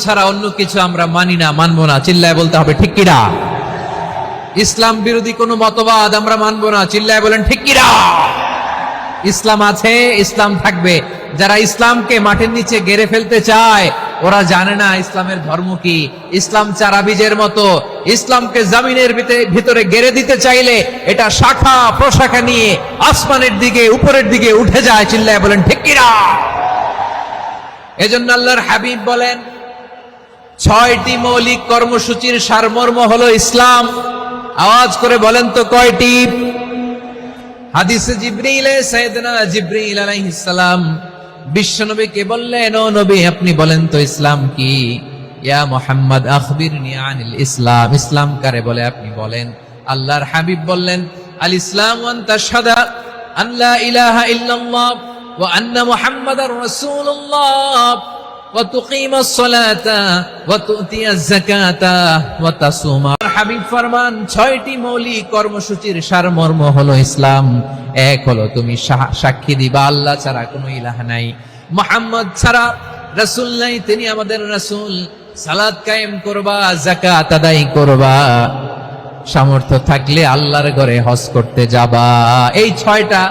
ছাড়া অন্য কিছু আমরা মানি না, মানবো না, চিল্লায় বলতে হবে ঠিক কিনা। ইসলাম বিরোধী কোনো মতবাদ আমরা মানবো না, চিল্লায় বলেন ঠিক কিনা। ইসলাম আছে, ইসলাম থাকবে। যারা ইসলামকে মাটির নিচে গেড়ে ফেলতে চায় ওরা জানে না ইসলামের ধর্ম কি। ইসলাম চারা বীজের মতো, ইসলামকে জমিনের ভিতরে গেড়ে দিতে চাইলে এটা শাখা প্রশাখা নিয়ে আসমানের দিকে উপরের দিকে উঠে যায়, চিল্লায় বলেন ঠিক কিনা। এজন্য আল্লাহর হাবিব বলেন ৬টি মৌলিক কর্মসূচির সারমর্ম হলো ইসলাম। আওয়াজ করে বলেন তো কয়টি? হাদিসে জিবরিলে সাইয়েদনা জিবরিল আলাইহিস সালাম বিশ্বনবীকে বললেন, ও নবী আপনি বলেন তো ইসলাম কি? ইয়া মুহাম্মদ আখবিরনি আনিল ইসলাম, ইসলাম কারে বলে আপনি বলেন। আল্লাহর হাবিব বললেন, আল ইসলাম আন তাশহাদা আন লা ইলাহা ইল্লাল্লাহ ওয়া আন্না মুহাম্মাদার রাসূলুল্লাহ ওয়া তুকিমাস সালাতা ওয়া তুতিয়াজ যাকাতা ওয়া তাসুমা। হাবিব ফরমান ৬টি মৌলিক কর্মসূচির সারমর্ম হলো ইসলাম। এক হলো তুমি সাক্ষী দিবা আল্লাহ ছাড়া কোনো ইলাহ নাই, মুহাম্মদ ছাড়া রাসূল নাই, তিনি আমাদের রাসূল। সালাত কায়েম করবা, যাকাত আদায় করবা, সামর্থ্য থাকলে আল্লাহর ঘরে হজ করতে যাবা। এই ৬টা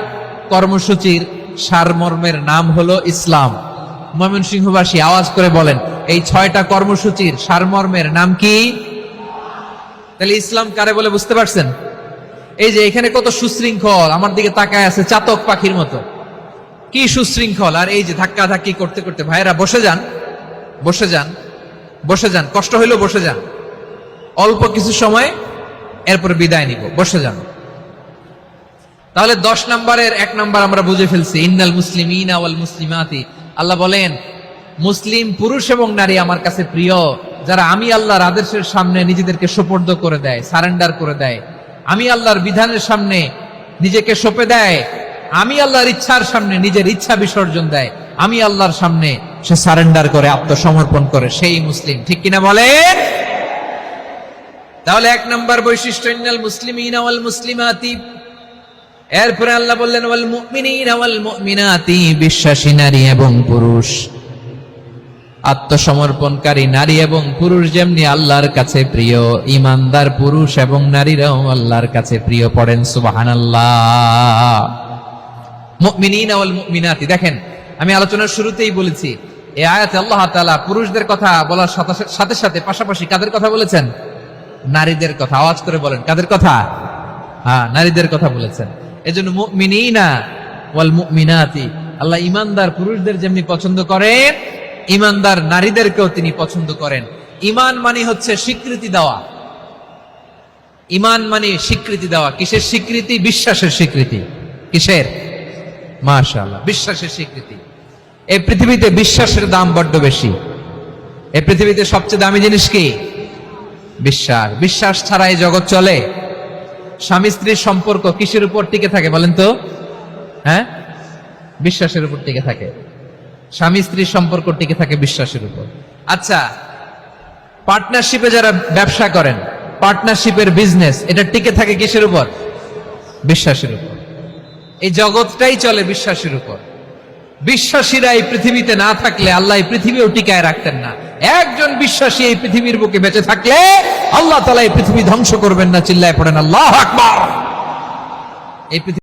কর্মসূচির সারমর্মের নাম হলো ইসলাম। ময়মনসিংহবাসী আওয়াজ করে বলেন, এই ৬টা কর্মসূচির সারমর্মের নাম কি? তাহলে ইসলাম কারে বলে বুঝতে পারছেন? এই যে এখানে কত সুশৃঙ্খল, আমার দিকে তাকায় আছে চাতক পাখির মতো, কি সুশৃঙ্খল। আর এই যে ধাক্কা ধাক্কি করতে করতে, ভাইরা বসে যান, বসে যান, বসে যান, কষ্ট হইলেও বসে যান, অল্প কিছু সময় এরপর বিদায় নিব, বসে যান। তাহলে ১০ নম্বরের ১ নম্বর আমরা বুঝে ফেলছি, ইন্নাল মুসলিমিনা ওয়াল মুসলিমাতি। আল্লাহ বলেন মুসলিম পুরুষ এবং নারী আমার কাছে প্রিয়, যারা আমি আল্লাহর আদেশের সামনে নিজেদেরকে সোপর্দ করে দেয়, সারেন্ডার করে দেয়, আমি আল্লাহর বিধানের সামনে নিজেকে সঁপে দেয়, আমি আল্লাহর ইচ্ছার সামনে নিজের ইচ্ছা বিসর্জন দেয়, আমি আল্লাহর সামনে সে সারেন্ডার করে, আত্মসমর্পণ করে, সেই মুসলিম। ঠিক কিনা বলেন? তাহলে ১ নম্বর বৈশিষ্ট্য ইন্নাল মুসলিমিনা ওয়াল মুসলিমাতি। এরপরে আল্লাহ বললেন ওয়াল মুমিনিনা ওয়াল মুমিনাতি, বিশ্বাসী নারী এবং পুরুষ, আত্মসমর্পণকারী নারী এবং পুরুষ যেমনি আল্লাহর কাছে প্রিয়, ইমানদার পুরুষ এবং নারীরাও আল্লাহর কাছে প্রিয়। পড়েন সুবহানাল্লাহ। মুমিনিনা ওয়াল মুমিনাতি। দেখেন আমি আলোচনার শুরুতেই বলেছি এই আয়াতে আল্লাহ তাআলা পুরুষদের কথা বলার সাথে সাথে পাশাপাশি কাদের কথা বলেছেন? নারীদের কথা। আওয়াজ করে বলেন কাদের কথা? হ্যাঁ, নারীদের কথা বলেছেন। এজন্য মুমিনিনা ওয়াল মুমিনাতি, আল্লাহ ইমানদার পুরুষদের যেমনি পছন্দ করেন, ইমানদার নারীদেরকেও তিনি পছন্দ করেন। ঈমান মানে হচ্ছে স্বীকৃতি দেওয়া। ঈমান মানে স্বীকৃতি দেওয়া। কিসের স্বীকৃতি? বিশ্বাসের স্বীকৃতি। কিসের? মাশাআল্লাহ, বিশ্বাসের স্বীকৃতি। এই পৃথিবীতে বিশ্বাসের দাম বড্ড বেশি। এই পৃথিবীতে সবচেয়ে দামি জিনিস কি? বিশ্বাস। বিশ্বাস ছাড়া এই জগৎ চলে? স্বামী স্ত্রীর সম্পর্ক কিসের উপর টিকে থাকে বলেন তো? হ্যাঁ, বিশ্বাসের উপর টিকে থাকে। স্বামী স্ত্রীর সম্পর্ক টিকে থাকে বিশ্বাসের উপর। আচ্ছা, পার্টনারশিপে যারা ব্যবসা করেন, পার্টনারশিপের বিজনেস, এটা টিকে থাকে কিসের উপর? বিশ্বাসের উপর। এই জগৎটাই চলে বিশ্বাসের উপর। বিশ্বাসীরা এই পৃথিবীতে না থাকলে আল্লাহ এই পৃথিবীও টিকায় রাখতেন না। একজন বিশ্বাসী এই পৃথিবীর বুকে বেঁচে থাকলে আল্লাহ তাআলা এই পৃথিবী ধ্বংস করবেন না। চিল্লায় পড়েন আল্লাহু আকবার। এই পৃথিবী